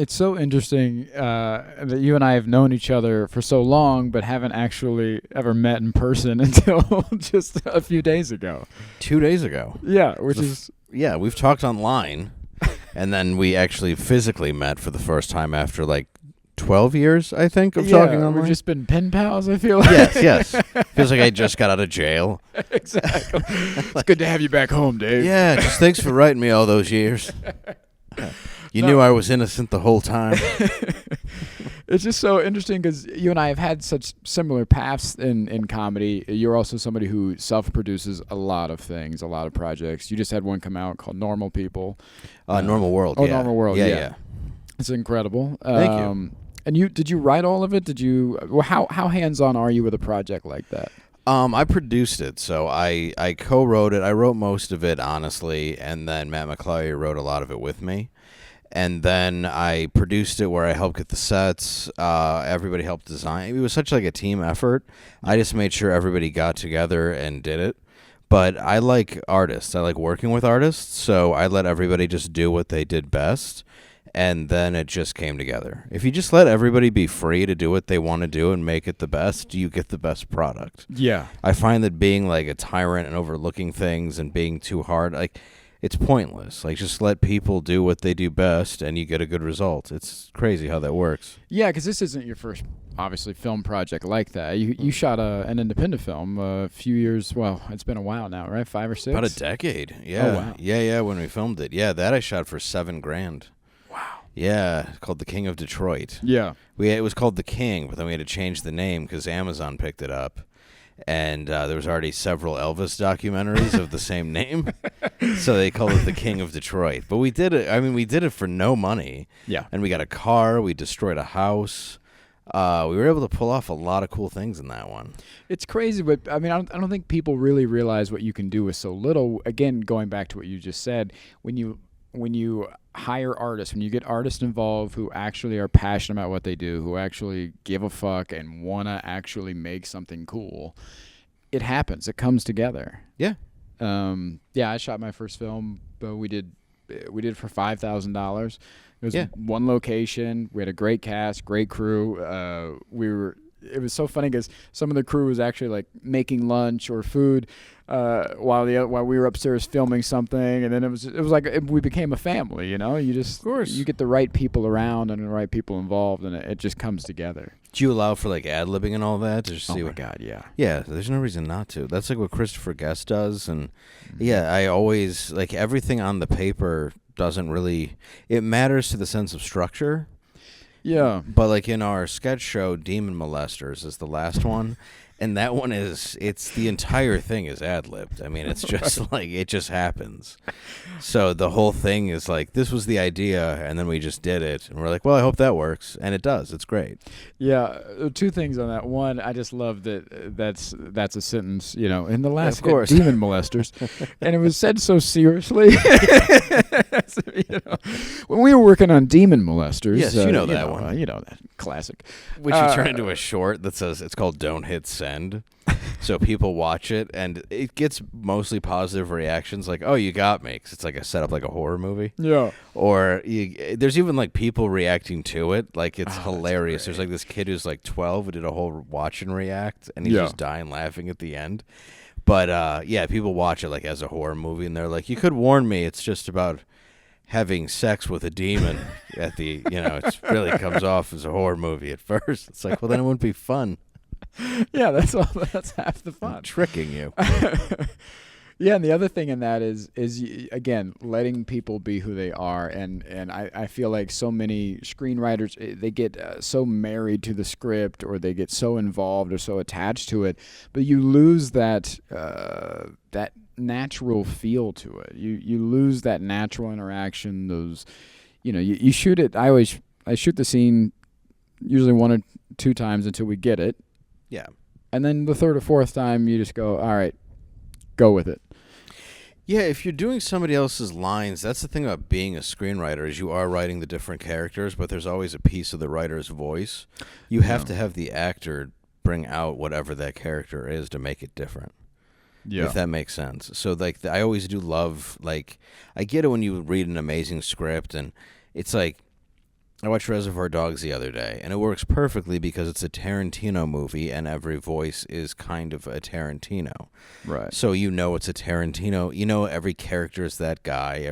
It's so interesting that you and I have known each other for so long, but haven't actually ever met in person until just a few days ago. 2 days ago. Yeah, which is... Yeah, we've talked online, and then we actually physically met for the first time after, 12 years, I think, of talking online. We've just been pen pals, I feel like. Yes. Feels like I just got out of jail. Exactly. It's good to have you back home, Dave. Yeah, just thanks for writing me all those years. You knew I was innocent the whole time. It's just so interesting because you and I have had such similar paths in comedy. You're also somebody who self-produces a lot of things, a lot of projects. You just had one come out called Normal People. Normal World, Oh, yeah. Normal World, Yeah. It's incredible. Thank you. And did you write all of it? How hands-on are you with a project like that? I produced it, so I co-wrote it. I wrote most of it, honestly, and then Matt McClary wrote a lot of it with me. And then I produced it where I helped get the sets. Everybody helped design. It was such a team effort. I just made sure everybody got together and did it. But I like artists. I like working with artists, so I let everybody just do what they did best, and then it just came together. If you just let everybody be free to do what they want to do and make it the best, you get the best product. Yeah. I find that being a tyrant and overlooking things and being too hard, it's pointless. Just let people do what they do best, and you get a good result. It's crazy how that works. Yeah, because this isn't your first, obviously, film project like that. You shot an independent film a few years. Well, it's been a while now, right? 5 or 6. About a decade. Yeah. Oh, wow. Yeah. When we filmed it, that I shot for $7,000. Wow. Yeah, called The King of Detroit. Yeah. It was called The King, but then we had to change the name because Amazon picked it up. And there was already several Elvis documentaries of the same name, so they called it The King of Detroit. But we did it. I mean, we did it for no money. Yeah. And we got a car. We destroyed a house. We were able to pull off a lot of cool things in that one. It's crazy, but I mean, I don't think people really realize what you can do with so little. Again, going back to what you just said, when you hire artists, when you get artists involved who actually are passionate about what they do, who actually give a fuck and want to actually make something cool, it happens. It comes together. Yeah. I shot my first film, but we did it for $5,000. It was one location. We had a great cast, great crew. It was so funny because some of the crew was actually making lunch or food while we were upstairs filming something, and then it was we became a family. You just, of course, you get the right people around and the right people involved, and it just comes together. Do you allow for ad-libbing and all that? Oh my God, yeah. Yeah, there's no reason not to. That's what Christopher Guest does, and I always everything on the paper doesn't really. It matters to the sense of structure. Yeah. But in our sketch show, Demon Molesters is the last one. And that one it's the entire thing is ad-libbed. I mean, it's just it just happens. So the whole thing is this was the idea, and then we just did it. And we're well, I hope that works. And it does. It's great. Yeah. 2 things on that. One, I just love that that's a sentence, in the last of course. Demon Molesters. And it was said so seriously. When we were working on Demon Molesters. Yes, you know that one. You know that. Classic. We should turn into a short that says it's called Don't Hit Send. So people watch it, and it gets mostly positive reactions oh, you got me, because it's a setup a horror movie. Yeah. Or there's even people reacting to it. It's hilarious. There's this kid who's 12 who did a whole watch and react, and he's just dying laughing at the end. But people watch it as a horror movie, and they're you could warn me, it's just about having sex with a demon at the, it really comes off as a horror movie at first. It's well, then it wouldn't be fun. Yeah, that's half the fun. I'm tricking you. Yeah, and the other thing in that is again, letting people be who they are, and I feel so many screenwriters, they get so married to the script, or they get so involved or so attached to it, but you lose that natural feel to it. You lose that natural interaction. Those, you shoot it. I shoot the scene usually 1 or 2 times until we get it. Yeah. And then the 3rd or 4th time, you just go, all right, go with it. Yeah, if you're doing somebody else's lines, that's the thing about being a screenwriter, is you are writing the different characters, but there's always a piece of the writer's voice. You have to have the actor bring out whatever that character is to make it different. Yeah. If that makes sense. So I always do love, I get it when you read an amazing script, and it's I watched Reservoir Dogs the other day, and it works perfectly because it's a Tarantino movie, and every voice is kind of a Tarantino. Right. So you know it's a Tarantino. You know every character is that guy.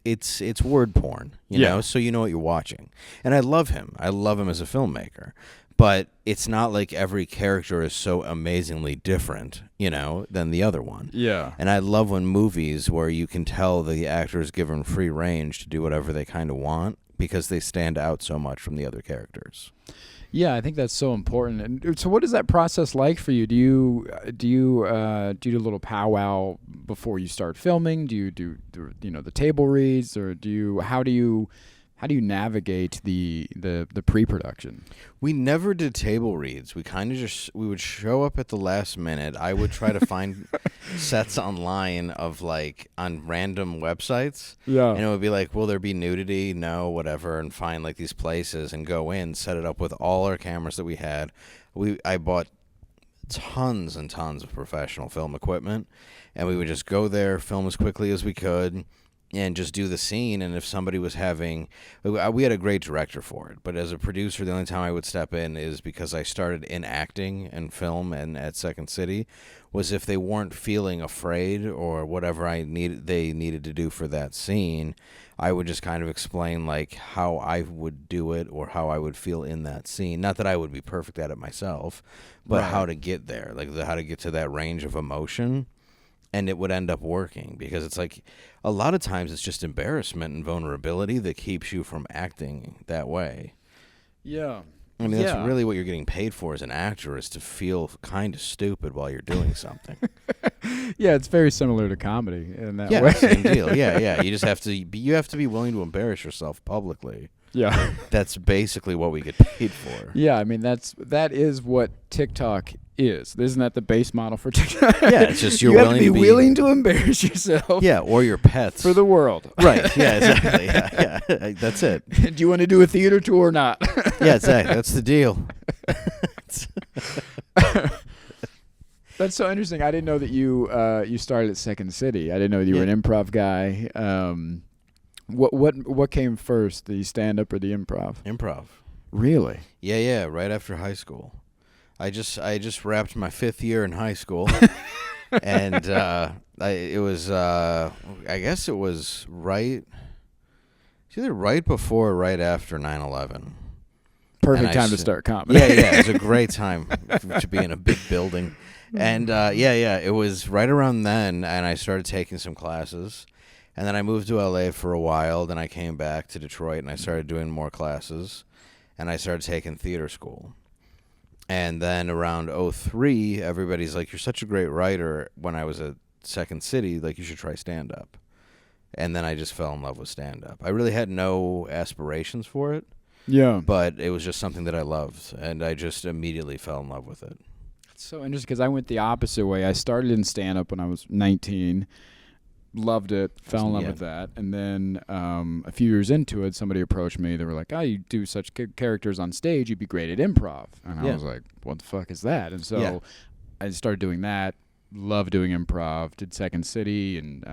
It's word porn. You know, so you know what you're watching. And I love him. I love him as a filmmaker. But it's not like every character is so amazingly different, you know, than the other one. Yeah. And I love when movies where you can tell the actor is given free range to do whatever they kind of want, because they stand out so much from the other characters. Yeah, I think that's so important. And so, what is that process like for you? Do you do a little powwow before you start filming? Do you do the table reads, or how do you navigate the pre-production? We never did table reads. We kind of we would show up at the last minute. I would try to find sets online of like on random websites. Yeah. And it would be like, will there be nudity? No, whatever. And find like these places and go in, set it up with all our cameras that we had. I bought tons and tons of professional film equipment, and we would just go there, film as quickly as we could, and just do the scene. And if somebody was having, we had a great director for it, but as a producer, the only time I would step in is because I started in acting and film and at Second City, was if they weren't feeling afraid or whatever they needed to do for that scene. I would just kind of explain like how I would do it or how I would feel in that scene. Not that I would be perfect at it myself, but how to get there, like how to get to that range of emotion. And it would end up working, because it's like a lot of times it's just embarrassment and vulnerability that keeps you from acting that way. Yeah. I mean, that's really what you're getting paid for as an actor, is to feel kind of stupid while you're doing something. Yeah, it's very similar to comedy in that way. Yeah, same deal. Yeah. You just have to be willing to embarrass yourself publicly. Yeah. That's basically what we get paid for. Yeah, I mean that is what TikTok is. Isn't that the base model for TikTok? Yeah, it's just you have to be willing to embarrass yourself. Yeah, or your pets. For the world. Right, yeah, exactly. Yeah, that's it. Do you want to do a theater tour or not? Yeah, exactly. That's the deal. That's so interesting. I didn't know that you started at Second City. I didn't know that you were an improv guy. What came first, the stand-up or the improv? Improv. Really? Yeah, right after high school. I just wrapped my 5th year in high school, and it was I guess it was it's either right before or right after 9/11. Perfect time to start comedy. Yeah, it was a great time to be in a big building, and it was right around then, and I started taking some classes. And then I moved to LA for a while. Then I came back to Detroit, and I started doing more classes. And I started taking theater school. And then around 2003, everybody's like, you're such a great writer. When I was at Second City, like, you should try stand-up. And then I just fell in love with stand-up. I really had no aspirations for it. Yeah. But it was just something that I loved. And I just immediately fell in love with it. It's so interesting because I went the opposite way. I started in stand-up when I was 19. Loved it, fell in love with that, and then a few years into it, somebody approached me. They were like, "Oh, you do such good characters on stage. You'd be great at improv." And I was like, "What the fuck is that?" And so I started doing that. Loved doing improv. Did Second City and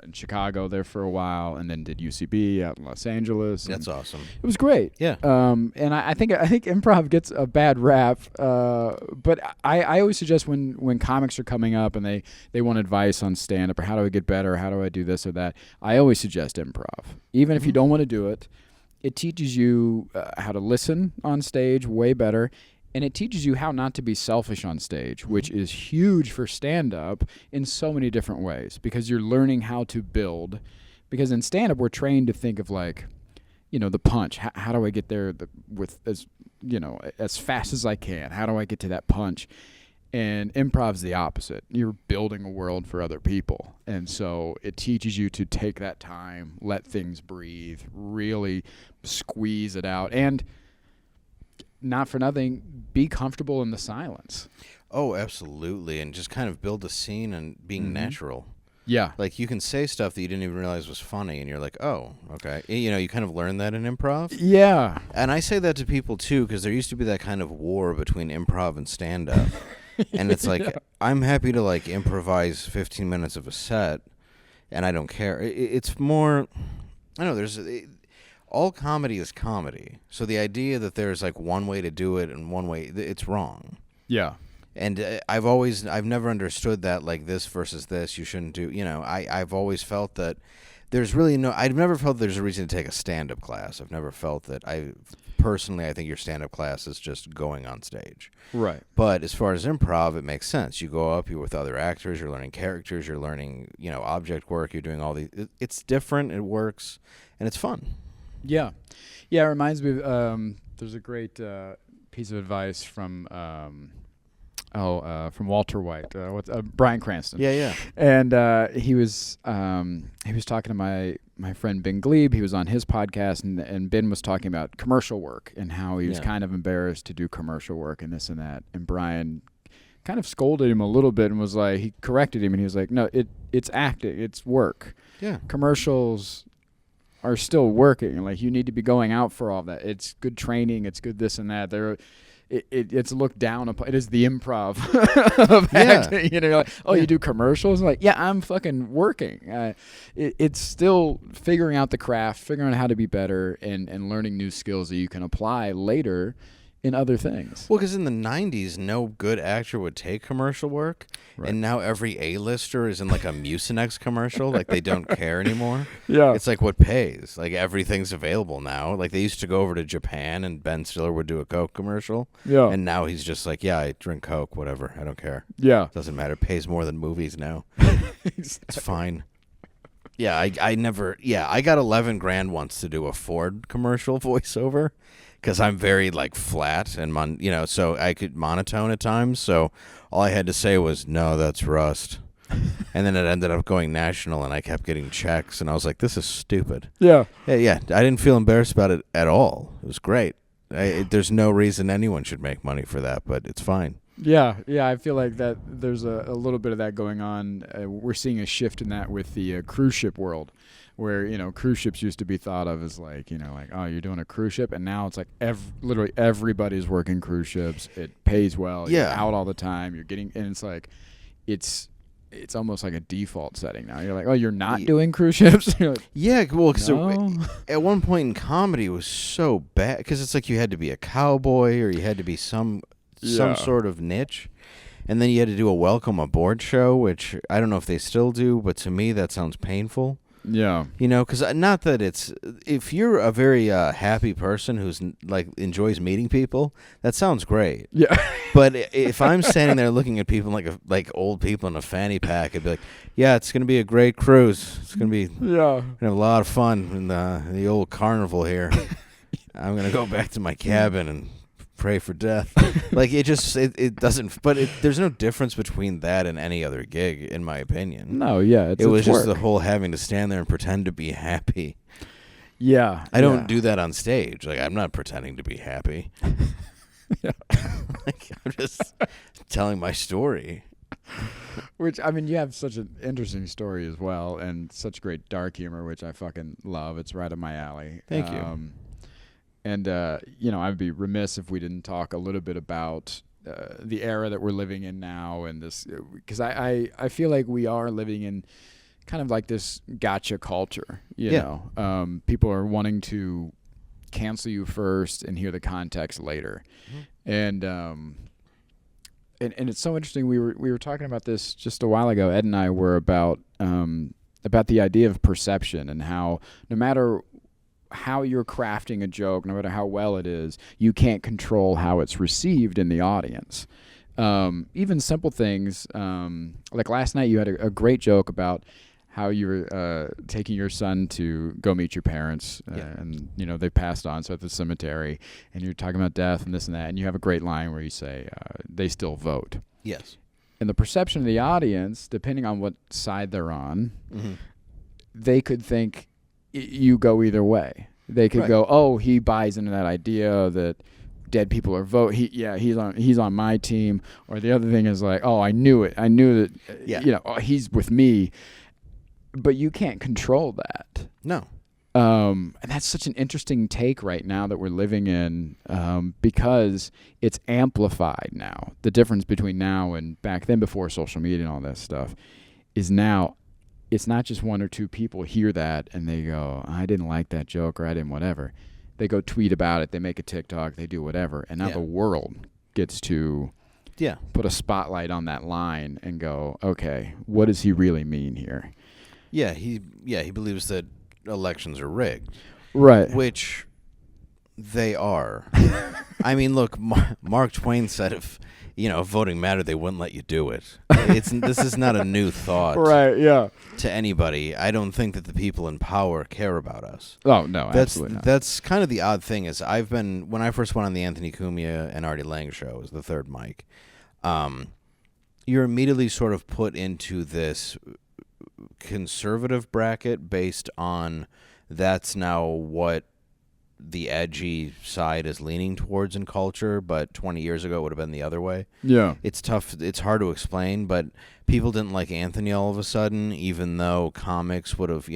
in Chicago there for a while, and then did UCB out in Los Angeles. That's awesome. It was great. Yeah. And I think improv gets a bad rap, but I always suggest when comics are coming up and they want advice on stand-up or how do I get better, how do I do this or that, I always suggest improv. Even if you don't want to do it, it teaches you how to listen on stage way better. And it teaches you how not to be selfish on stage, which is huge for stand-up in so many different ways, because you're learning how to build. Because in stand-up, we're trained to think of like, the punch. How do I get there with as fast as I can? How do I get to that punch? And improv's the opposite. You're building a world for other people. And so it teaches you to take that time, let things breathe, really squeeze it out. And not for nothing, be comfortable in the silence. Oh, absolutely. And just kind of build a scene and being natural. Yeah. Like, you can say stuff that you didn't even realize was funny, and you're like, oh, okay. You kind of learn that in improv. Yeah. And I say that to people, too, because there used to be that kind of war between improv and stand-up. And it's like, I'm happy to, like, improvise 15 minutes of a set, and I don't care. It's more, I don't know, all comedy is comedy. So the idea that there's like one way to do it and one way, it's wrong. Yeah. And I've never understood that, like, this versus this, you shouldn't do, I've always felt that there's really I've never felt there's a reason to take a stand-up class. I've never felt that. I think your stand-up class is just going on stage. Right. But as far as improv, it makes sense. You go up, you're with other actors, you're learning characters, you're learning, object work, you're doing all these. It's different, it works, and it's fun. Yeah. Yeah, it reminds me of, there's a great piece of advice from Walter White, Bryan Cranston. Yeah. And he was talking to my friend Ben Glebe. He was on his podcast, and Ben was talking about commercial work and how he was kind of embarrassed to do commercial work and this and that. And Bryan kind of scolded him a little bit and was like, he corrected him, and he was like, no, it's acting, it's work. Yeah. Commercials are still working. Like, you need to be going out for all that. It's good training. It's good this and that. It's looked down upon. It is the improv of acting. You're like, you do commercials? Like, yeah, I'm fucking working. It's still figuring out the craft, figuring out how to be better, and learning new skills that you can apply later in other things. Well, because in the 90s, no good actor would take commercial work, right. And now every A-lister is in like a Mucinex commercial. Like, they don't care anymore. Yeah. It's like what pays. Like, everything's available now. Like, they used to go over to Japan and Ben Stiller would do a Coke commercial. Yeah. And now he's just like, yeah, I drink Coke, whatever. I don't care. Yeah. Doesn't matter. It pays more than movies now. It's fine. Yeah, I got $11,000 once to do a Ford commercial voiceover. Because I'm very, like, flat and, so I could monotone at times. So all I had to say was, no, that's rust. And then it ended up going national, and I kept getting checks. And I was like, this is stupid. Yeah. Yeah. I didn't feel embarrassed about it at all. It was great. There's no reason anyone should make money for that, but it's fine. Yeah. I feel like that there's a little bit of that going on. We're seeing a shift in that with the cruise ship world, where, cruise ships used to be thought of as like, oh, you're doing a cruise ship. And now it's like literally everybody's working cruise ships. It pays well. Yeah. You're out all the time. You're getting, and it's like, it's almost like a default setting now. You're like, oh, you're not doing cruise ships? Like, yeah, well, because no. At one point in comedy, it was so bad because it's like you had to be a cowboy or you had to be some sort of niche. And then you had to do a welcome aboard show, which I don't know if they still do, but to me that sounds painful. Yeah. Because not that if you're a very happy person who's like enjoys meeting people, that sounds great. Yeah. But if I'm standing there looking at people like old people in a fanny pack, I'd be like, yeah, it's going to be a great cruise. It's going to be gonna have a lot of fun in the old carnival here. I'm going to go back to my cabin and pray for death. Like, it doesn't, but there's no difference between that and any other gig, in my opinion. No, yeah. It was just the whole having to stand there and pretend to be happy. Yeah. I don't do that on stage. Like, I'm not pretending to be happy. Yeah. Like, I'm just telling my story. Which, I mean, you have such an interesting story as well, and such great dark humor, which I fucking love. It's right up my alley. Thank you. And, I'd be remiss if we didn't talk a little bit about the era that we're living in now, and this, because I feel like we are living in kind of like this gotcha culture, you know. People are wanting to cancel you first and hear the context later. Mm-hmm. And it's so interesting. We were talking about this just a while ago. Ed and I were about the idea of perception and how no matter how you're crafting a joke, no matter how well it is, you can't control how it's received in the audience. Even simple things, like last night you had a great joke about how you were taking your son to go meet your parents, and they passed on, so at the cemetery, and you're talking about death and this and that, and you have a great line where you say, they still vote. Yes. And the perception of the audience, depending on what side they're on, mm-hmm. they could think you go either way. They could go, oh, he buys into that idea that dead people are vote. He's on my team. Or the other thing is like, oh, I knew it. I knew that. He's with me. But you can't control that. No. And that's such an interesting take right now that we're living in, because it's amplified now. The difference between now and back then, before social media and all that stuff, is now it's not just one or two people hear that and they go, I didn't like that joke, or I didn't whatever. They go tweet about it. They make a TikTok. They do whatever. And now the world gets to put a spotlight on that line and go, okay, what does he really mean here? Yeah, he believes that elections are rigged. Right. Which they are. I mean, look, Mark Twain said if voting mattered, they wouldn't let you do it. This is not a new thought. Right, yeah. To anybody. I don't think that the people in power care about us. Oh, no, absolutely not. That's kind of the odd thing is when I first went on the Anthony Cumia and Artie Lange show as the third mic, you're immediately sort of put into this conservative bracket based on that's now what the edgy side is leaning towards in culture, but 20 years ago it would have been the other way. Yeah. It's tough. It's hard to explain, but people didn't like Anthony all of a sudden, even though comics would have,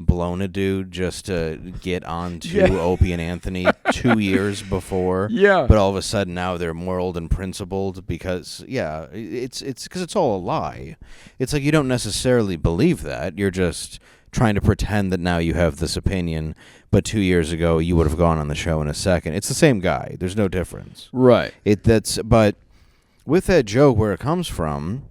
blown a dude just to get onto Opie and Anthony 2 years before. Yeah. But all of a sudden now they're moral and principled because, it's because it's all a lie. It's like you don't necessarily believe that. You're just trying to pretend that now you have this opinion, but 2 years ago you would have gone on the show in a second. It's the same guy. There's no difference. Right. But with that joke, where it comes from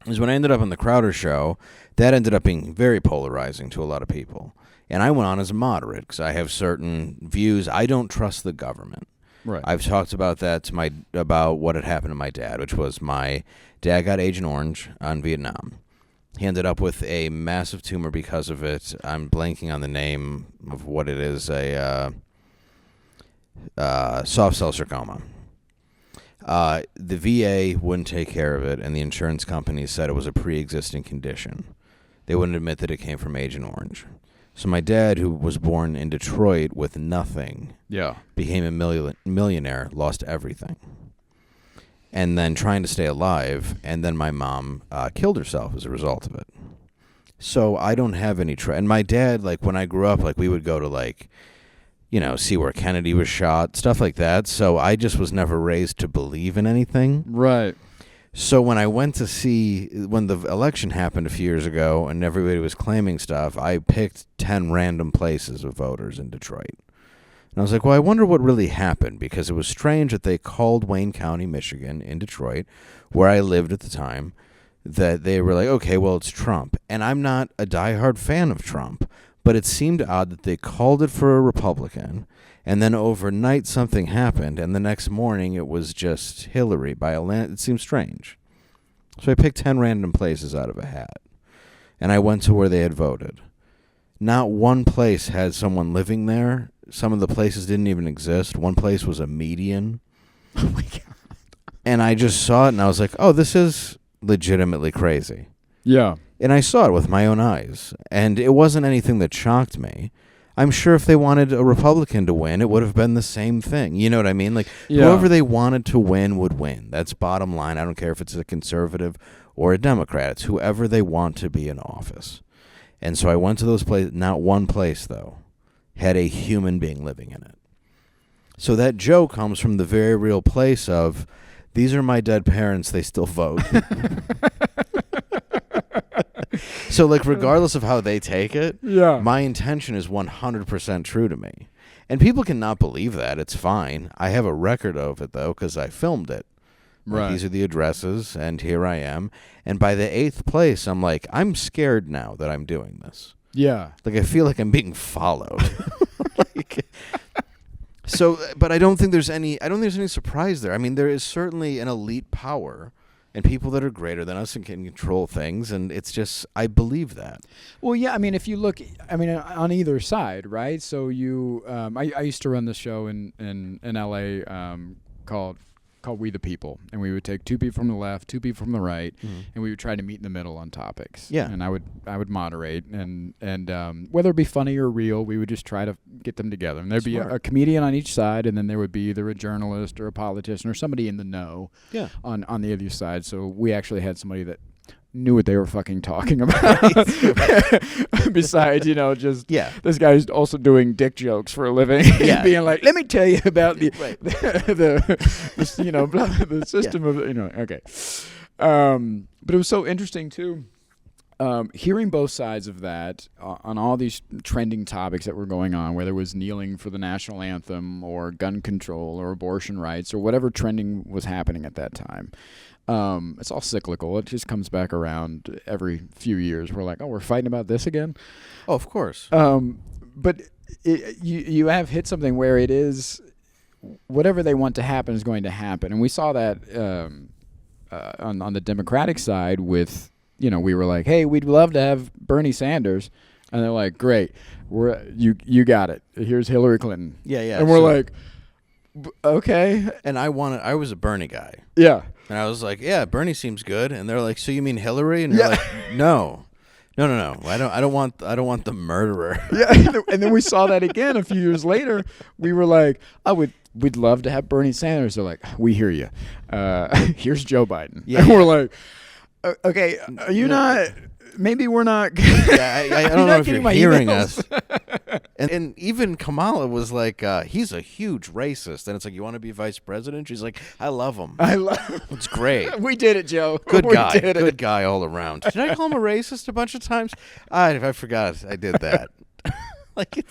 is when I ended up on the Crowder show, that ended up being very polarizing to a lot of people. And I went on as a moderate because I have certain views. I don't trust the government. Right. I've talked about that about what had happened to my dad, which was my dad got Agent Orange on Vietnam. He ended up with a massive tumor because of it. I'm blanking on the name of what it is, a soft cell sarcoma. The VA wouldn't take care of it, and the insurance company said it was a pre-existing condition. They wouldn't admit that it came from Agent Orange. So my dad, who was born in Detroit with nothing, became a millionaire, lost everything. And then trying to stay alive, and then my mom killed herself as a result of it. So I don't have any and my dad, when I grew up, we would go to see where Kennedy was shot, stuff like that. So I just was never raised to believe in anything. Right. So when I went to see, when the election happened a few years ago and everybody was claiming stuff, I picked 10 random places of voters in Detroit. And I was like, well, I wonder what really happened, because it was strange that they called Wayne County, Michigan, in Detroit, where I lived at the time, that they were like, okay, well, it's Trump. And I'm not a diehard fan of Trump, but it seemed odd that they called it for a Republican, and then overnight something happened, and the next morning it was just Hillary by a land. It seemed strange. So I picked 10 random places out of a hat, and I went to where they had voted. Not one place had someone living there. Some of the places didn't even exist. One place was a median. Oh, my God. And I just saw it, and I was like, oh, this is legitimately crazy. Yeah. And I saw it with my own eyes, and it wasn't anything that shocked me. I'm sure if they wanted a Republican to win, it would have been the same thing. You know what I mean? Whoever they wanted to win would win. That's bottom line. I don't care if it's a conservative or a Democrat. It's whoever they want to be in office. And so I went to those places. Not one place, though, had a human being living in it. So that joke comes from the very real place of, these are my dead parents, they still vote. So, regardless of how they take it, my intention is 100% true to me. And people cannot believe that. It's fine. I have a record of it, though, because I filmed it. Right. These are the addresses, and here I am. And by the 8th place, I'm like, I'm scared now that I'm doing this. Yeah. I feel like I'm being followed. So, but I don't think there's any surprise there. I mean, there is certainly an elite power and people that are greater than us and can control things, and it's just, I believe that. Well, yeah, I mean, if you look, on either side, right? So you, I used to run this show in L.A. Called We the People, and we would take 2 people from the left, 2 people from the right, and we would try to meet in the middle on topics. Yeah. And I would moderate, and whether it be funny or real, we would just try to get them together. And there'd be a comedian on each side, and then there would be either a journalist or a politician or somebody in the know on the other side. So we actually had somebody that knew what they were fucking talking about. Besides, this guy's also doing dick jokes for a living and being like, let me tell you about the system of, okay. But it was so interesting too. hearing both sides of that on all these trending topics that were going on, whether it was kneeling for the national anthem or gun control or abortion rights or whatever trending was happening at that time. It's all cyclical. It just comes back around every few years. We're like, oh, we're fighting about this again? Oh, of course. But you have hit something where it is whatever they want to happen is going to happen. And we saw that on the Democratic side with, we were like, hey, we'd love to have Bernie Sanders. And they're like, great, you got it. Here's Hillary Clinton. Yeah. And we're like, okay. And I was a Bernie guy. Yeah. And I was like, yeah, Bernie seems good. And they're like, so you mean Hillary? And you're like, no. I don't want the murderer. Yeah. And then we saw that again a few years later. We were like, we'd love to have Bernie Sanders. They're like, we hear you. Here's Joe Biden. Yeah. And we're like, okay, are you not? Maybe we're not. Yeah, I don't know if you're hearing us. And even Kamala was like, he's a huge racist. And it's like, you want to be vice president? She's like, I love him. It's great. We did it, Joe. Good guy. Good guy all around. Did I call him a racist a bunch of times? I forgot I did that. Like,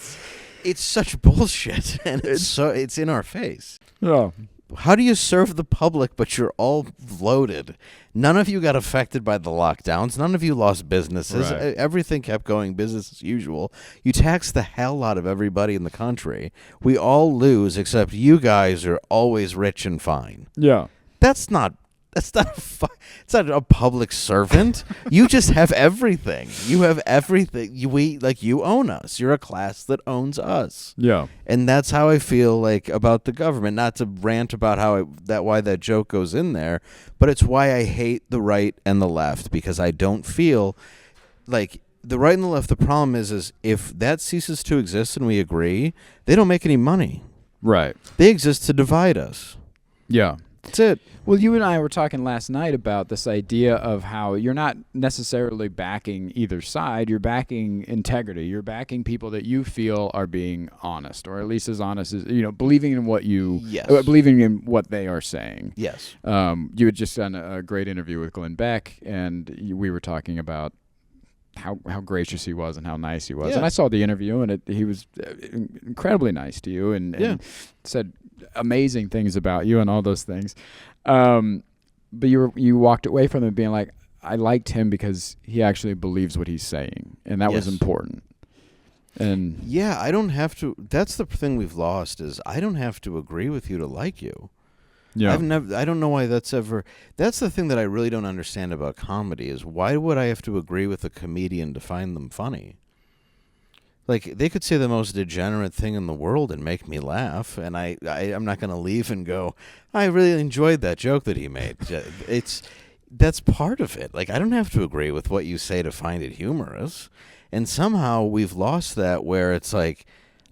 it's such bullshit. And it's in our face. Yeah. How do you serve the public, but you're all loaded? None of you got affected by the lockdowns. None of you lost businesses. Right. Everything kept going business as usual. You tax the hell out of everybody in the country. We all lose, except you guys are always rich and fine. Yeah. It's not a public servant. You just have everything. You have everything. You own us. You're a class that owns us. Yeah. And that's how I feel like about the government. Not to rant about why that joke goes in there, but it's why I hate the right and the left, because I don't feel like the right and the left. The problem is if that ceases to exist and we agree, they don't make any money. Right. They exist to divide us. Yeah. That's it. Well, you and I were talking last night about this idea of how you're not necessarily backing either side. You're backing integrity. You're backing people that you feel are being honest, or at least as honest as, believing in what believing in what they are saying. Yes. You had just done a great interview with Glenn Beck, and we were talking about how gracious he was and how nice he was. Yeah. And I saw the interview, and he was incredibly nice to you and said amazing things about you and all those things. But you walked away from it being like, I liked him because he actually believes what he's saying, and that was important. And yeah, I don't have to. That's the thing we've lost, is I don't have to agree with you to like you. Yeah. I don't know why that's the thing that I really don't understand about comedy, is why would I have to agree with a comedian to find them funny? Like, they could say the most degenerate thing in the world and make me laugh, and I'm not going to leave and go, I really enjoyed that joke that he made. That's part of it. Like, I don't have to agree with what you say to find it humorous. And somehow we've lost that, where it's like,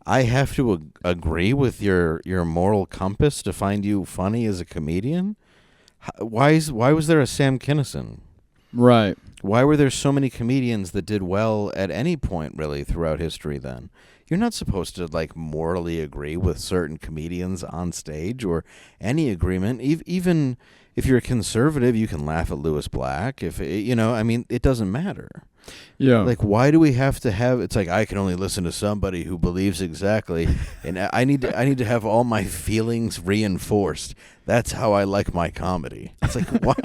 I have to agree with your moral compass to find you funny as a comedian? Why was there a Sam Kinison? Right. Why were there so many comedians that did well at any point, really, throughout history then? You're not supposed to, like, morally agree with certain comedians on stage or any agreement. Even if you're a conservative, you can laugh at Louis Black. It doesn't matter. Yeah. Like, why do we have to have, it's like, I can only listen to somebody who believes exactly, and I need to have all my feelings reinforced. That's how I like my comedy. It's like, why?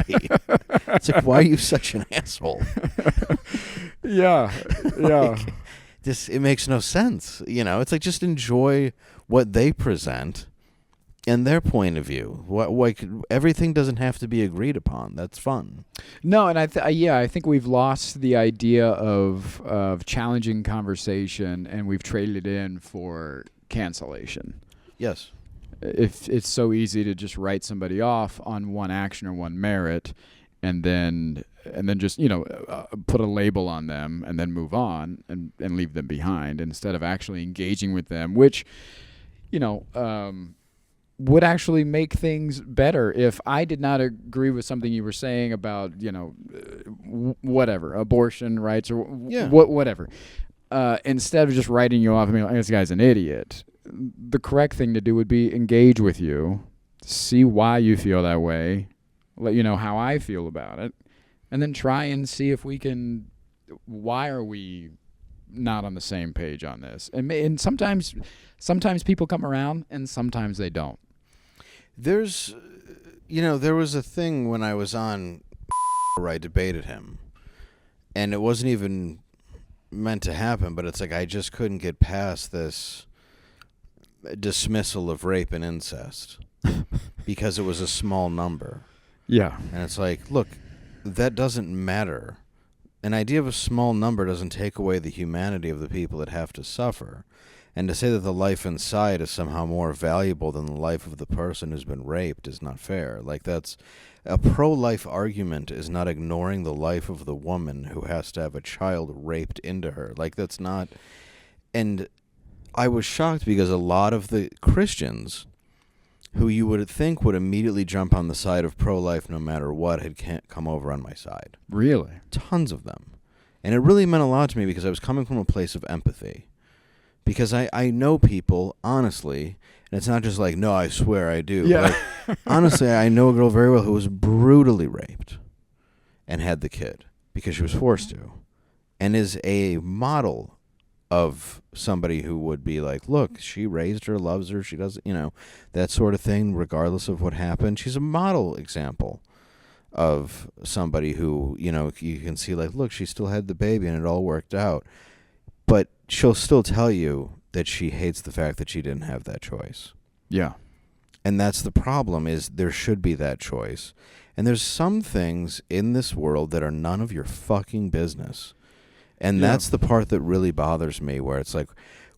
It's like, why are you such an asshole? Yeah. Like, it makes no sense. It's like, just enjoy what they present and their point of view. Everything doesn't have to be agreed upon. That's fun. No, and I think we've lost the idea of challenging conversation, and we've traded it in for cancellation. Yes. If it's so easy to just write somebody off on one action or one merit, and then just put a label on them and then move on and leave them behind, instead of actually engaging with them, which would actually make things better. If I did not agree with something you were saying about whatever, abortion rights or whatever, instead of just writing you off, this guy's an idiot, the correct thing to do would be engage with you, see why you feel that way, let you know how I feel about it, and then try and see if we can why are we not on the same page on this? And sometimes people come around and sometimes they don't. There's, there was a thing when I was on where I debated him, and it wasn't even meant to happen, but it's like I just couldn't get past this dismissal of rape and incest because it was a small number. Yeah. And it's like, look, that doesn't matter. An idea of a small number doesn't take away the humanity of the people that have to suffer. And to say that the life inside is somehow more valuable than the life of the person who's been raped is not fair. Like, that's a pro-life argument is not ignoring the life of the woman who has to have a child raped into her. Like, that's not. And I was shocked because a lot of the Christians who you would think would immediately jump on the side of pro-life no matter what had come over on my side. Really? Tons of them. And it really meant a lot to me because I was coming from a place of empathy. Because I know people, honestly, and it's not just like, no, I swear I do. Yeah. But honestly, I know a girl very well who was brutally raped and had the kid because she was forced to, and is a model of somebody who would be like, look, she raised her, loves her, she doesn't, that sort of thing, regardless of what happened. She's a model example of somebody who, you can see like, look, she still had the baby and it all worked out. But she'll still tell you that she hates the fact that she didn't have that choice. Yeah. And that's the problem, is there should be that choice. And there's some things in this world that are none of your fucking business. And that's the part that really bothers me, where it's like,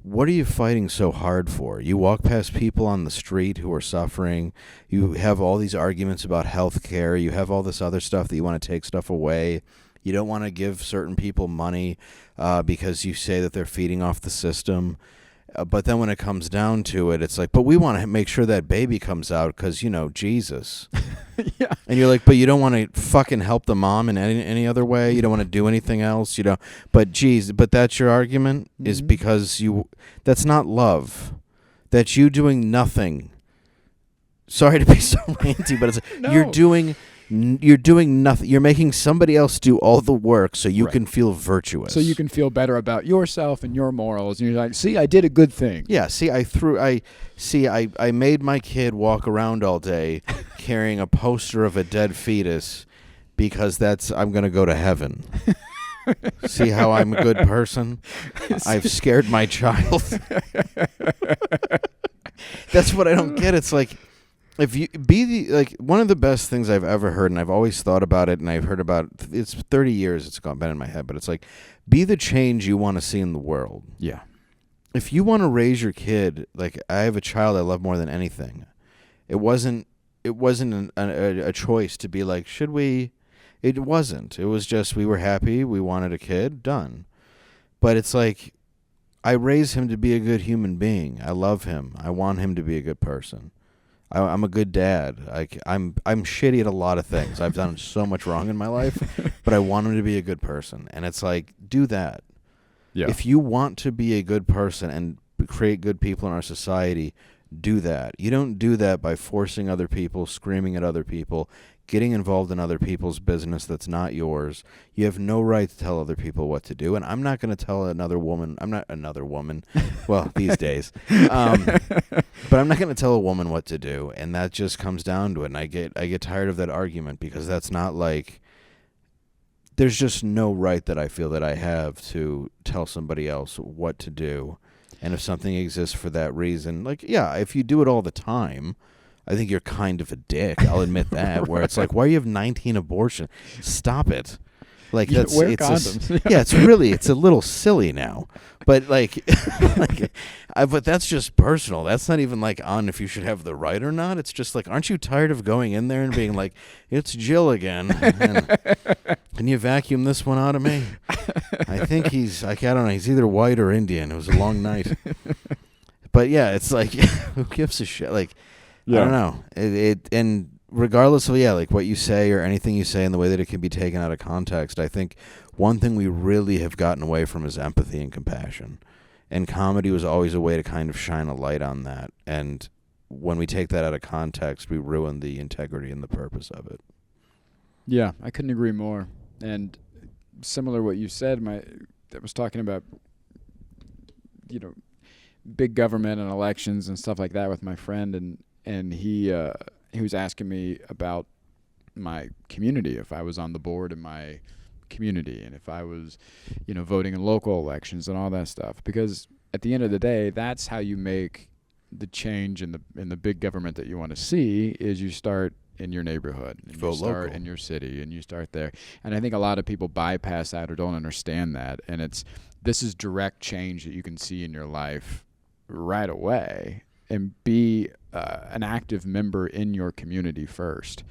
what are you fighting so hard for? You walk past people on the street who are suffering. You have all these arguments about health care. You have all this other stuff that you want to take stuff away. You don't want to give certain people money because you say that they're feeding off the system. But then when it comes down to it, it's like, but we want to make sure that baby comes out because, Jesus. Yeah. And you're like, but you don't want to fucking help the mom in any other way. You don't want to do anything else. But but that's your argument, is because that's not love. That's you doing nothing. Sorry to be so ranty, but it's No. You're doing nothing. You're making somebody else do all the work so you can feel virtuous. So you can feel better about yourself and your morals. And you're like, see, I did a good thing. Yeah, see, I made my kid walk around all day carrying a poster of a dead fetus because I'm going to go to heaven. See how I'm a good person? I've scared my child. That's what I don't get. It's like, if you one of the best things I've ever heard, and I've always thought about it, and I've heard about it's 30 years it's been in my head, but it's like, be the change you want to see in the world. Yeah. If you want to raise your kid, like, I have a child I love more than anything. It wasn't a choice to be like, should we? It wasn't. It was just, we were happy, we wanted a kid, done. But it's like, I raise him to be a good human being. I love him. I want him to be a good person. I'm a good dad. I'm shitty at a lot of things. I've done so much wrong in my life, but I want him to be a good person. And it's like, do that. Yeah. If you want to be a good person and create good people in our society, do that. You don't do that by forcing other people, screaming at other people, getting involved in other people's business that's not yours. You have no right to tell other people what to do. And I'm not going to tell another woman. I'm not another woman. Well, these days. But I'm not going to tell a woman what to do. And that just comes down to it. And I get tired of that argument, because that's not like, there's just no right that I feel that I have to tell somebody else what to do. And if something exists for that reason, like, yeah, if you do it all the time, I think you're kind of a dick. I'll admit that. Where it's like, why do you have 19 abortions? Stop it. Like, that's wear condoms. It's a little silly now. But but that's just personal. That's not even like on if you should have the right or not. It's just like, aren't you tired of going in there and being like, it's Jill again? And, can you vacuum this one out of me? I think I don't know. He's either white or Indian. It was a long night. But yeah, it's like, who gives a shit? Like, yeah. I don't know. And regardless of, like, what you say or anything you say and the way that it can be taken out of context, I think one thing we really have gotten away from is empathy and compassion. And comedy was always a way to kind of shine a light on that. And when we take that out of context, we ruin the integrity and the purpose of it. Yeah, I couldn't agree more. And similar what you said. I was talking about, big government and elections and stuff like that with my friend, and he was asking me about my community, if I was on the board in my community, and if I was, voting in local elections and all that stuff. Because at the end of the day, that's how you make the change in the big government that you want to see. Is you start in your neighborhood, and you start local in your city, and you start there. And I think a lot of people bypass that or don't understand that. And this is direct change that you can see in your life right away, and be an active member in your community first,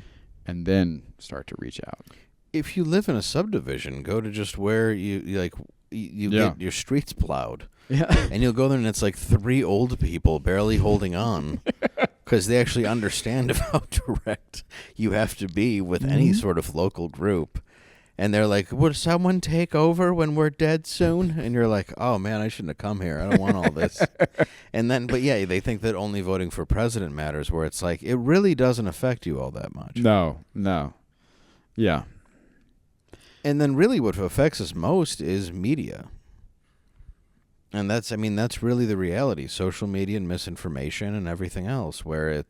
and then start to reach out. If you live in a subdivision, go to just where you get your streets plowed. Yeah. And you'll go there and it's like 3 old people barely holding on because they actually understand how direct you have to be with any sort of local group. And they're like, would someone take over when we're dead soon? And you're like, oh, man, I shouldn't have come here. I don't want all this. But yeah, they think that only voting for president matters, where it's like, it really doesn't affect you all that much. No. Yeah. And then really what affects us most is media. And that's really the reality. Social media and misinformation and everything else, where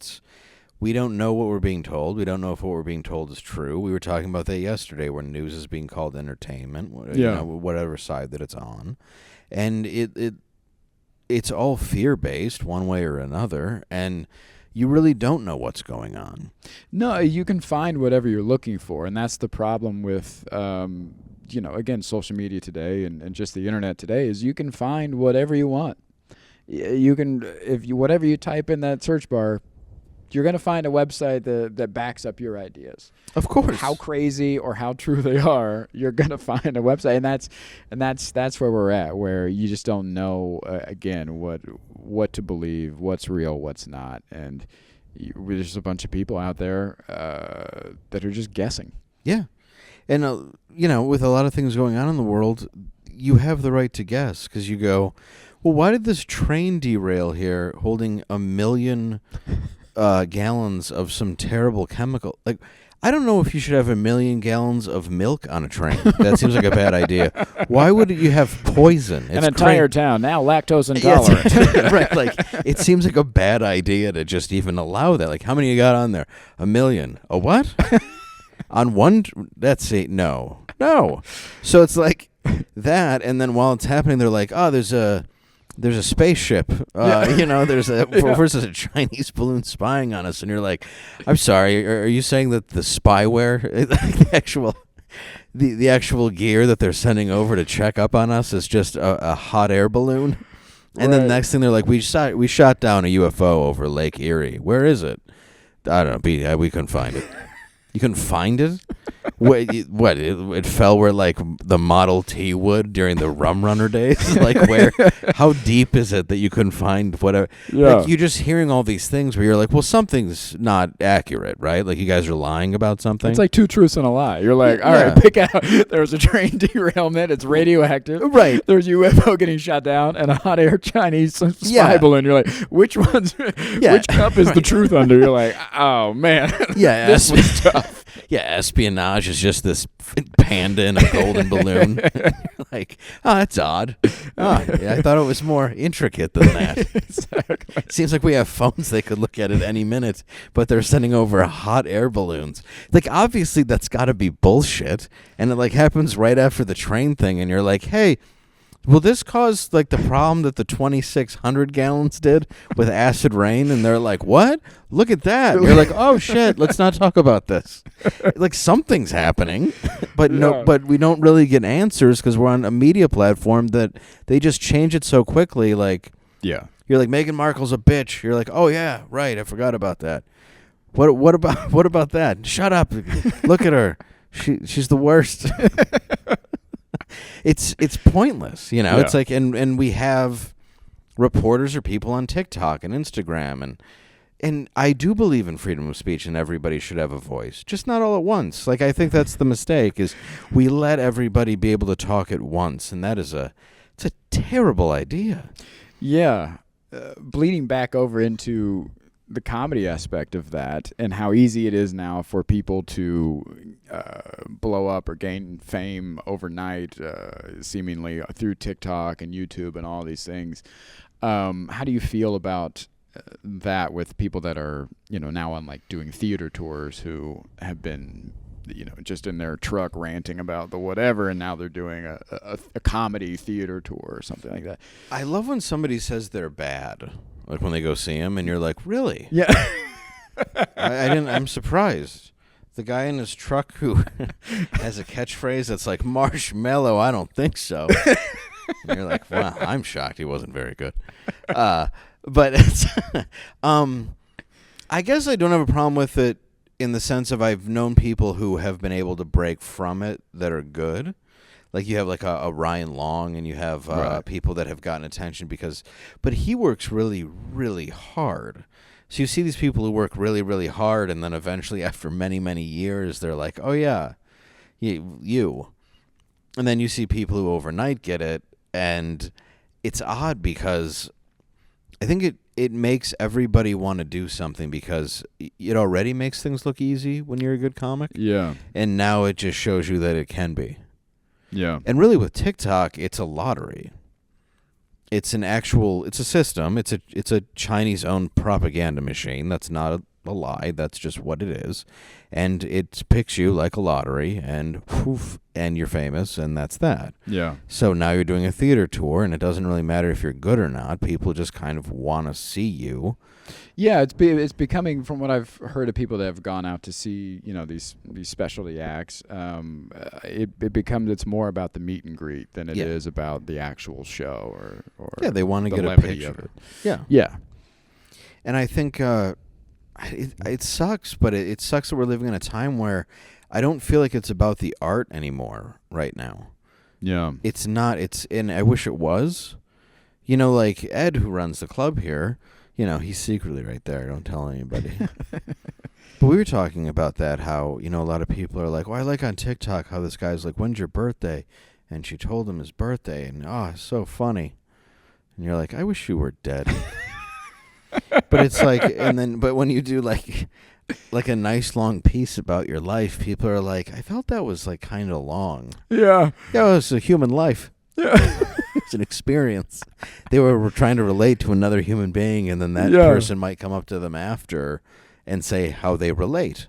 we don't know what we're being told. We don't know if what we're being told is true. We were talking about that yesterday, where news is being called entertainment, whatever side that it's on. And it's all fear-based one way or another, and you really don't know what's going on. No, you can find whatever you're looking for, and that's the problem with, again, social media today and just the internet today, is you can find whatever you want. You can, whatever you type in that search bar, you're going to find a website that backs up your ideas. Of course. How crazy or how true they are, you're going to find a website, and that's where we're at, where you just don't know again what to believe, what's real, what's not, and there's a bunch of people out there that are just guessing. Yeah, and with a lot of things going on in the world, you have the right to guess, because you go, well, why did this train derail here, holding 1 million gallons of some terrible chemical? Like, I don't know if you should have 1 million gallons of milk on a train. That seems like a bad idea. Why would you have poison? An entire town now lactose intolerant. Right, like, it seems like a bad idea to just even allow that. Like, how many you got on there? 1 million. A what? On one? That's it. No. So it's like that, and then while it's happening, they're like, oh, there's a spaceship, there's a Chinese balloon spying on us, and you're like, I'm sorry, are you saying that the spyware, the actual gear that they're sending over to check up on us is just a hot air balloon? And then next thing they're like, we shot down a UFO over Lake Erie. Where is it? I don't know, we couldn't find it. You couldn't find it? It fell where, like, the Model T would during the Rum Runner days? Like, where? How deep is it that you couldn't find whatever? Yeah. Like, you're just hearing all these things where you're like, well, something's not accurate, right? Like, you guys are lying about something. It's like 2 truths and a lie. You're like, all right, pick out. There was a train derailment. It's radioactive. Right. There's a UFO getting shot down and a hot air Chinese spy balloon. You're like, which cup is the truth under? You're like, oh, man. Yeah. This was tough. Yeah, espionage is just this panda in a golden balloon. Like, oh, that's odd. Oh, yeah, I thought it was more intricate than that. Exactly. Seems like we have phones they could look at any minute, but they're sending over hot air balloons. Like, obviously that's got to be bullshit, and it, like, happens right after the train thing, and you're like, hey, will this cause, like, the problem that the 2,600 gallons did with acid rain? And they're like, what? Look at that. And you're like, oh, shit, let's not talk about this. Like, something's happening, but but we don't really get answers because we're on a media platform that they just change it so quickly. Like, yeah, you're like, Meghan Markle's a bitch. You're like, oh, yeah, right, I forgot about that. What about that? Shut up. Look at her. She's the worst. It's pointless, you know. Yeah. It's like, and we have reporters or people on TikTok and Instagram, and I do believe in freedom of speech and everybody should have a voice, just not all at once. Like, I think that's the mistake, is we let everybody be able to talk at once, and it's a terrible idea. Yeah, bleeding back over into the comedy aspect of that and how easy it is now for people to blow up or gain fame overnight, seemingly through TikTok and YouTube and all these things. How do you feel about that with people that are, now on like doing theater tours who have been, just in their truck ranting about the whatever, and now they're doing a comedy theater tour or something like that? I love when somebody says they're bad, like when they go see him, and you're like, really? Yeah. I'm surprised. The guy in his truck who has a catchphrase that's like, marshmallow, I don't think so. And you're like, wow, I'm shocked he wasn't very good. But it's I guess I don't have a problem with it in the sense of I've known people who have been able to break from it that are good. Like you have like a Ryan Long, and you have people that have gotten attention but he works really, really hard. So you see these people who work really, really hard, and then eventually after many, many years, they're like, oh yeah, you. And then you see people who overnight get it, and it's odd because I think it makes everybody want to do something because it already makes things look easy when you're a good comic. Yeah. And now it just shows you that it can be. Yeah. And really with TikTok, it's a lottery. It's a system. It's a Chinese-owned propaganda machine. That's not a lie. That's just what it is. And it picks you like a lottery, and poof, and you're famous, and that's that. Yeah. So now you're doing a theater tour, and it doesn't really matter if you're good or not. People just kind of want to see you. Yeah, it's becoming, from what I've heard of people that have gone out to see, these specialty acts, it's more about the meet and greet than it is about the actual show or they want to get a picture of it. Yeah. Yeah. And I think it sucks, but it sucks that we're living in a time where I don't feel like it's about the art anymore right now. Yeah. It's not. And I wish it was. Like Ed, who runs the club here, he's secretly right there. Don't tell anybody. But we were talking about that, how, a lot of people are like, well, I like on TikTok how this guy's like, when's your birthday? And she told him his birthday, and it's so funny. And you're like, I wish you were dead. But it's like, but when you do like a nice long piece about your life, people are like, I felt that was like kind of long. Yeah. Yeah, it's a human life. Yeah. It's an experience. They were trying to relate to another human being, and then that person might come up to them after and say how they relate.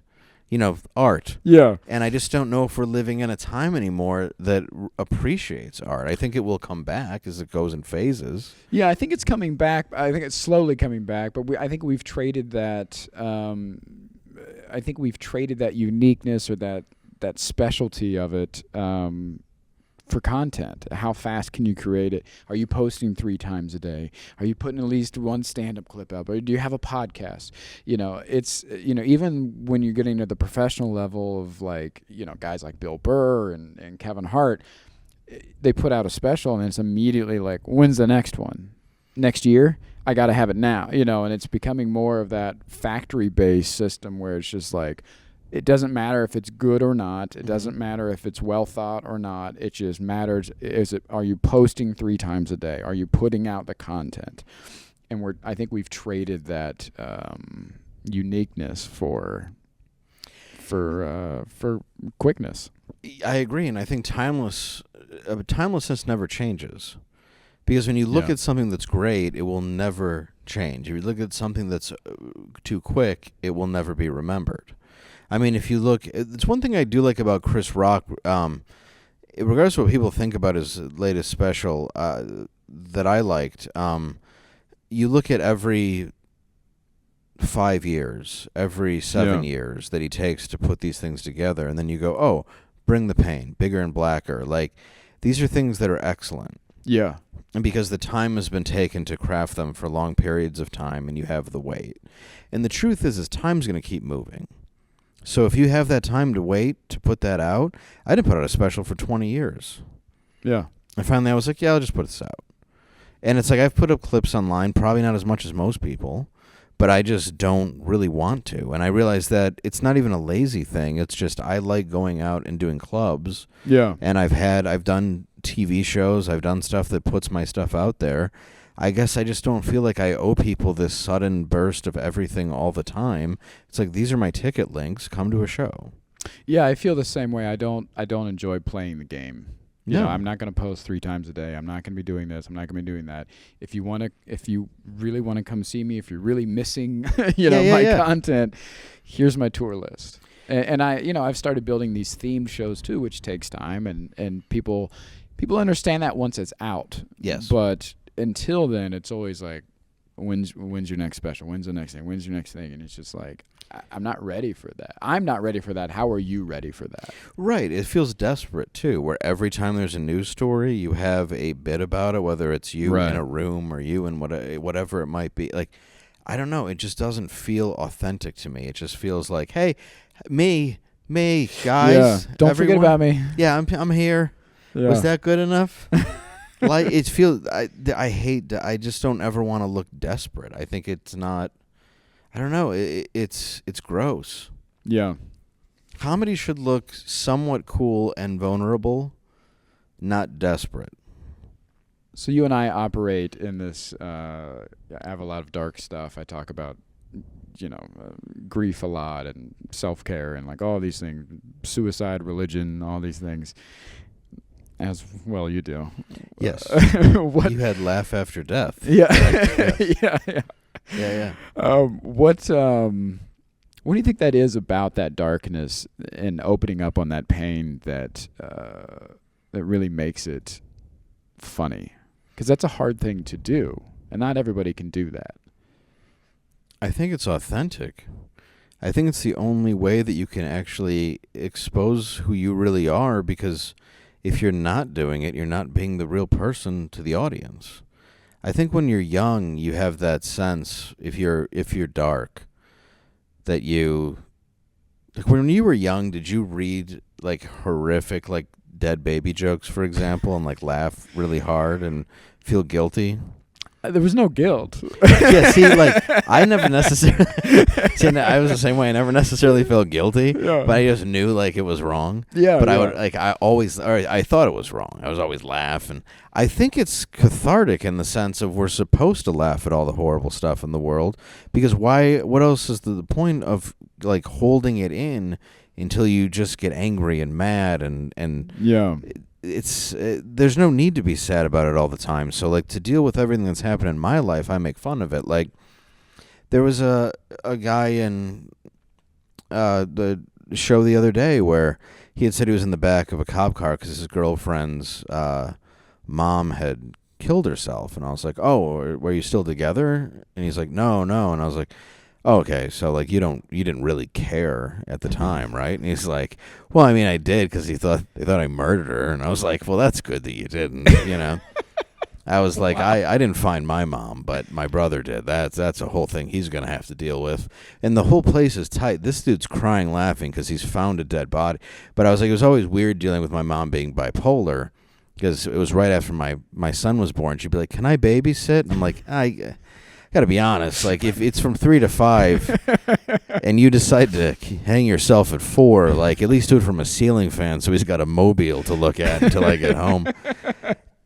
Art. Yeah. And I just don't know if we're living in a time anymore that appreciates art. I think it will come back as it goes in phases. Yeah, I think it's coming back. I think it's slowly coming back, but I think we've traded that. I think we've traded that uniqueness or that specialty of it for content. How fast can you create it? Are you posting 3 times a day? Are you putting at least one stand-up clip up? Or do you have a podcast? It's even when you're getting to the professional level of like, guys like Bill Burr and Kevin Hart, they put out a special and it's immediately like, when's the next one? Next year? I got to have it now, and it's becoming more of that factory-based system where it's just like, it doesn't matter if it's good or not. It doesn't matter if it's well thought or not. It just matters, are you posting 3 times a day? Are you putting out the content? And I think we've traded that uniqueness for quickness. I agree, and I think timelessness never changes. Because when you look at something that's great, it will never change. If you look at something that's too quick, it will never be remembered. I mean, if you look, it's one thing I do like about Chris Rock, regardless of what people think about his latest special that I liked, you look at every 5 years, every 7 years that he takes to put these things together, and then you go, oh, Bring the Pain, Bigger and Blacker. Like, these are things that are excellent. Yeah. And because the time has been taken to craft them for long periods of time, and you have the wait. And the truth is time's going to keep moving. So if you have that time to wait to put that out, I didn't put out a special for 20 years. Yeah. And finally I was like, I'll just put this out. And it's like I've put up clips online, probably not as much as most people, but I just don't really want to. And I realized that it's not even a lazy thing. It's just I like going out and doing clubs. Yeah. And I've done TV shows. I've done stuff that puts my stuff out there. I guess I just don't feel like I owe people this sudden burst of everything all the time. It's like, these are my ticket links. Come to a show. Yeah, I feel the same way. I don't enjoy playing the game. You know, I'm not going to post 3 times a day. I'm not going to be doing this. I'm not going to be doing that. If you really want to come see me, if you're really missing, my content, here's my tour list. And I've started building these themed shows too, which takes time, and people understand that once it's out. Yes. But until then, it's always like, when's your next special? When's the next thing? When's your next thing? And it's just like, I'm not ready for that. I'm not ready for that. How are you ready for that? Right. It feels desperate, too, where every time there's a news story, you have a bit about it, whether it's you in a room or you in whatever it might be. Like, I don't know. It just doesn't feel authentic to me. It just feels like, hey, me, guys. Yeah. Don't forget about me. Yeah, I'm here. Yeah. Was that good enough? Like, it feels. I just don't ever want to look desperate. I think it's not. I don't know. It's gross. Yeah. Comedy should look somewhat cool and vulnerable, not desperate. So you and I operate in this. I have a lot of dark stuff. I talk about, grief a lot and self-care and like all these things, suicide, religion, all these things. As well, you do. Yes. What? You had laugh after death. Yeah. Yes. Yeah. What do you think that is about that darkness and opening up on that pain that really makes it funny? Because that's a hard thing to do, and not everybody can do that. I think it's authentic. I think it's the only way that you can actually expose who you really are, because if you're not doing it, you're not being the real person to the audience. I think when you're young, you have that sense, if you're dark, that you, like, when you were young, did you read like horrific, like dead baby jokes, for example, and like laugh really hard and feel guilty? There was no guilt. Yeah, see, like, I never necessarily... See, I was the same way. I never necessarily felt guilty, but I just knew, like, it was wrong. Yeah, but I would, like, I thought it was wrong. I was always laughing. I think it's cathartic in the sense of we're supposed to laugh at all the horrible stuff in the world, because what else is the point of, like, holding it in until you just get angry and mad and yeah. It's there's no need to be sad about it all the time. So, like, to deal with everything that's happened in my life, I make fun of it. Like, there was a guy in the show the other day where he had said he was in the back of a cop car because his girlfriend's mom had killed herself, and I was like, "Oh, were you still together?" And he's like, "No," and I was like, oh, okay, so, like, you didn't really care at the time, right? And he's like, well, I mean, I did, because they thought I murdered her. And I was like, well, that's good that you didn't, I was like, wow. I didn't find my mom, but my brother did. That's a whole thing he's going to have to deal with. And the whole place is tight. This dude's crying, laughing, because he's found a dead body. But I was like, it was always weird dealing with my mom being bipolar, because it was right after my son was born. She'd be like, can I babysit? And I'm like, gotta be honest, like, if it's from 3 to 5 and you decide to hang yourself at 4, like, at least do it from a ceiling fan so he's got a mobile to look at until I get home.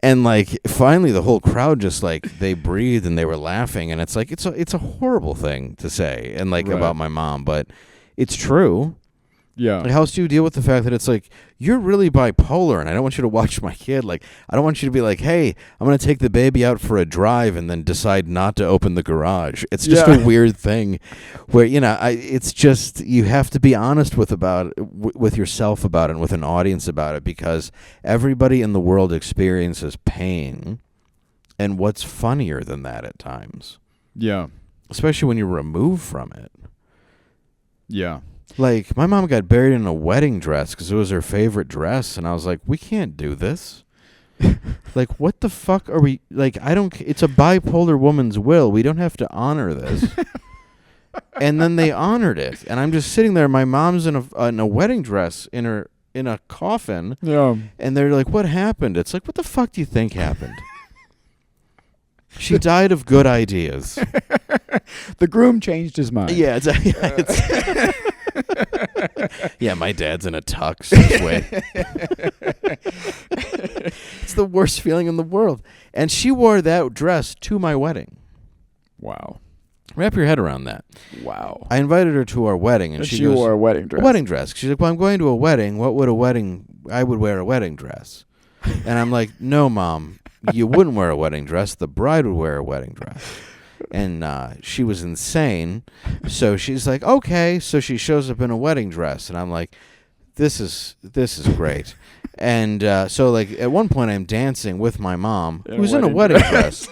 And, like, finally the whole crowd just, like, they breathed and they were laughing, and it's like, it's a horrible thing to say, and, like, right. About my mom, but it's true. Yeah. Like, how else do you deal with the fact that it's like, you're really bipolar and I don't want you to watch my kid? Like, I don't want you to be like, hey, I'm going to take the baby out for a drive and then decide not to open the garage. It's just a weird thing where, it's just, you have to be honest with yourself about it and with an audience about it, because everybody in the world experiences pain. And what's funnier than that at times? Yeah. Especially when you're removed from it. Yeah. Like, my mom got buried in a wedding dress because it was her favorite dress, and I was like, we can't do this. Like, what the fuck are we, like, it's a bipolar woman's will. We don't have to honor this. And then they honored it, and I'm just sitting there. My mom's in a wedding dress in a coffin, and they're like, what happened? It's like, what the fuck do you think happened? She died of good ideas. The groom changed his mind. Yeah, it's yeah, my dad's in a tux. It's it's the worst feeling in the world. And she wore that dress to my wedding. Wow. Wrap your head around that. Wow. I invited her to our wedding, and she goes, wore a wedding dress. A wedding dress. She's like, well, I'm going to a wedding. I would wear a wedding dress. And I'm like, no, Mom, you wouldn't wear a wedding dress. The bride would wear a wedding dress. And she was insane. So she's like, okay. So she shows up in a wedding dress, and I'm like, this is great. And so, like, at one point, I'm dancing with my mom, who's in a wedding dress.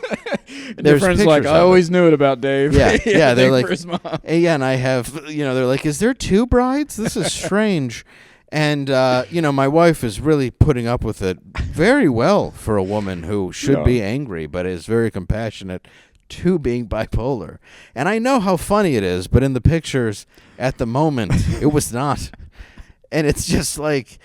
There's friends like, I always knew it about Dave. Yeah, yeah. They're like, for his mom. Yeah, and I have, they're like, is there two brides? This is strange. And, my wife is really putting up with it very well for a woman who should be angry, but is very compassionate to being bipolar. And I know how funny it is, but in the pictures at the moment, it was not. And it's just like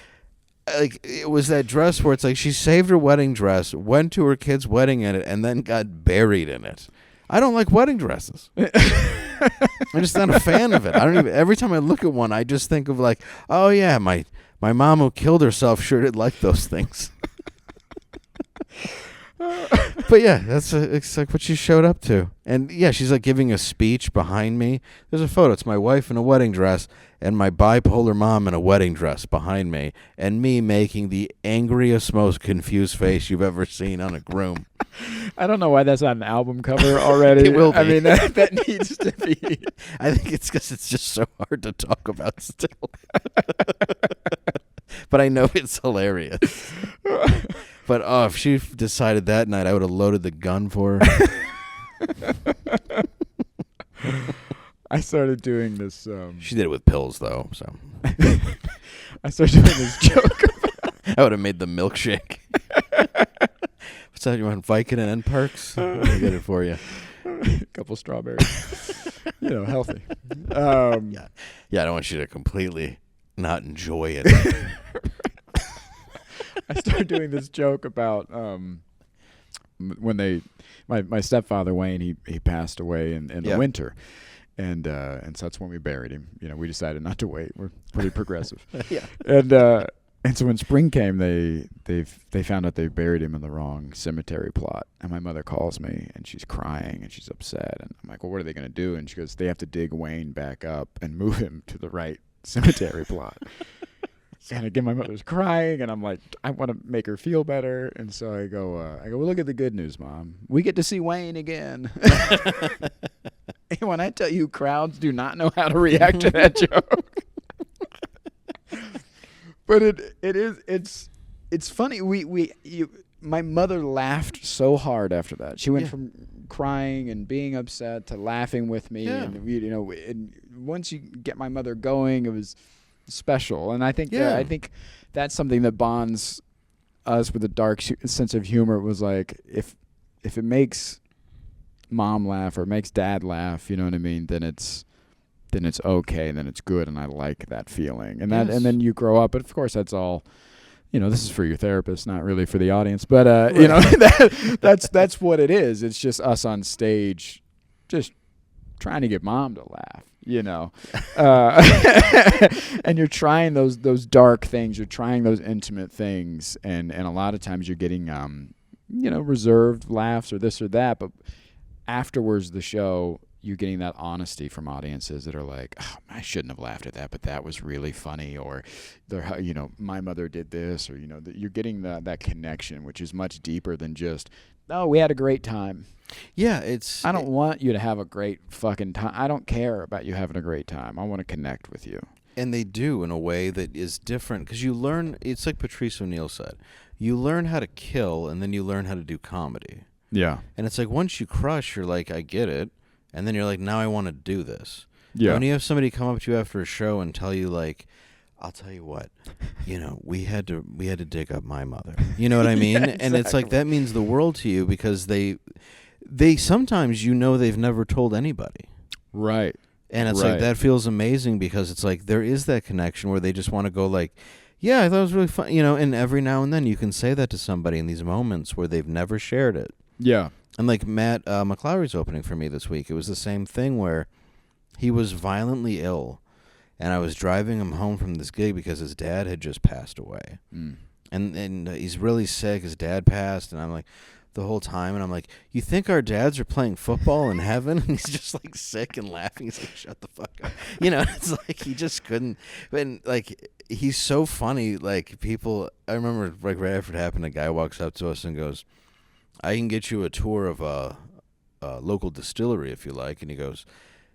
it was that dress where it's like she saved her wedding dress, went to her kid's wedding in it, and then got buried in it. I don't like wedding dresses. I'm just not a fan of it. Every time I look at one, I just think of like, oh yeah, my mom who killed herself sure did like those things. But yeah, it's like what she showed up to. And yeah, she's like giving a speech behind me. There's a photo. It's my wife in a wedding dress and my bipolar mom in a wedding dress behind me, and me making the angriest, most confused face you've ever seen on a groom. I don't know why that's not an album cover already. It will be. I mean, that needs to be. I think it's because it's just so hard to talk about still. But I know it's hilarious. But if she decided that night, I would have loaded the gun for her. I started doing this. She did it with pills, though. So I started doing this joke. I would have made the milkshake. What's that? You want Vicodin and Perks? Let me get it for you. A couple strawberries. Healthy. Yeah, I don't want you to completely not enjoy it. I started doing this joke about when my stepfather Wayne he passed away in the winter, and so that's when we buried him. We decided not to wait. We're pretty progressive. Yeah. And so when spring came, they found out they buried him in the wrong cemetery plot. And my mother calls me and she's crying and she's upset. And I'm like, well, what are they going to do? And she goes, they have to dig Wayne back up and move him to the right cemetery plot. And again, my mother's crying, and I'm like, I want to make her feel better. And so I go, well, look at the good news, Mom. We get to see Wayne again. And when I tell you, crowds do not know how to react to that joke. But it's funny. My mother laughed so hard after that. She went from crying and being upset to laughing with me. Yeah. And and once you get my mother going, it was special. And I think that's something that bonds us with a dark sense of humor. It was like if it makes Mom laugh or makes Dad laugh, you know what I mean, then it's okay, then it's good, and I like that feeling. And and then you grow up, but of course that's all, this is for your therapist, not really for the audience, but that's what it is. It's just us on stage just trying to get Mom to laugh. And you're trying those dark things, you're trying those intimate things, and a lot of times you're getting reserved laughs or this or that, but afterwards the show you're getting that honesty from audiences that are like, oh, I shouldn't have laughed at that, but that was really funny, or my mother did this, or you're getting that connection, which is much deeper than just, oh, we had a great time. Yeah, I don't want you to have a great fucking time. I don't care about you having a great time. I want to connect with you. And they do in a way that is different, because you learn, it's like Patrice O'Neill said, you learn how to kill and then you learn how to do comedy. Yeah. And it's like once you crush, you're like, I get it. And then you're like, now I want to do this. Yeah. When you have somebody come up to you after a show and tell you like, I'll tell you what, we had to dig up my mother. You know what I mean? Yeah, exactly. And it's like that means the world to you, because they sometimes they've never told anybody. Right. And it's like that feels amazing, because it's like there is that connection where they just want to go like, yeah, I thought it was really fun, and every now and then you can say that to somebody in these moments where they've never shared it. Yeah. And like Matt McClowry's opening for me this week, it was the same thing where he was violently ill, and I was driving him home from this gig because his dad had just passed away. Mm. and he's really sick. His dad passed, and I'm like, the whole time, and I'm like, you think our dads are playing football in heaven? And he's just like sick and laughing. He's like, shut the fuck up. It's like he just couldn't. And like, he's so funny. Like, people, I remember like right after it happened, a guy walks up to us and goes, I can get you a tour of a local distillery if you like. And he goes,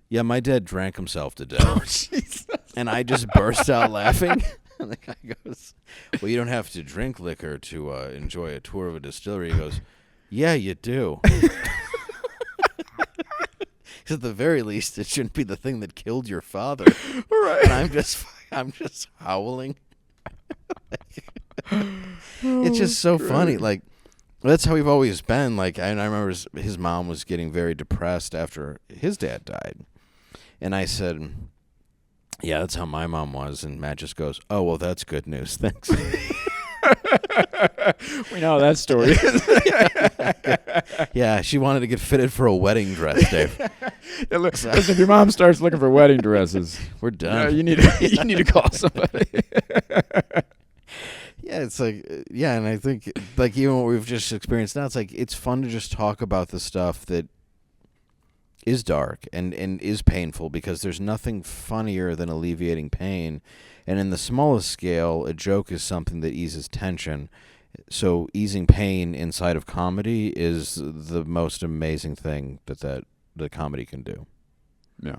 yeah, my dad drank himself to death. Oh, Jesus. And I just burst out laughing. And the guy goes, well, you don't have to drink liquor to enjoy a tour of a distillery. He goes, yeah, you do. Because at the very least, it shouldn't be the thing that killed your father. Right. And I'm just howling. It's just so funny. Like, that's how we've always been. Like, I remember his mom was getting very depressed after his dad died. And I said, yeah, that's how my mom was. And Matt just goes, oh, well, that's good news. Thanks. We know that story. Yeah, she wanted to get fitted for a wedding dress, Dave. Yeah, listen, if your mom starts looking for wedding dresses, we're done. You need to call somebody. Yeah, it's like, yeah, and I think, like, even what we've just experienced now, it's like, it's fun to just talk about the stuff that is dark and is painful, because there's nothing funnier than alleviating pain. And in the smallest scale, a joke is something that eases tension. So easing pain inside of comedy is the most amazing thing that comedy can do. Yeah.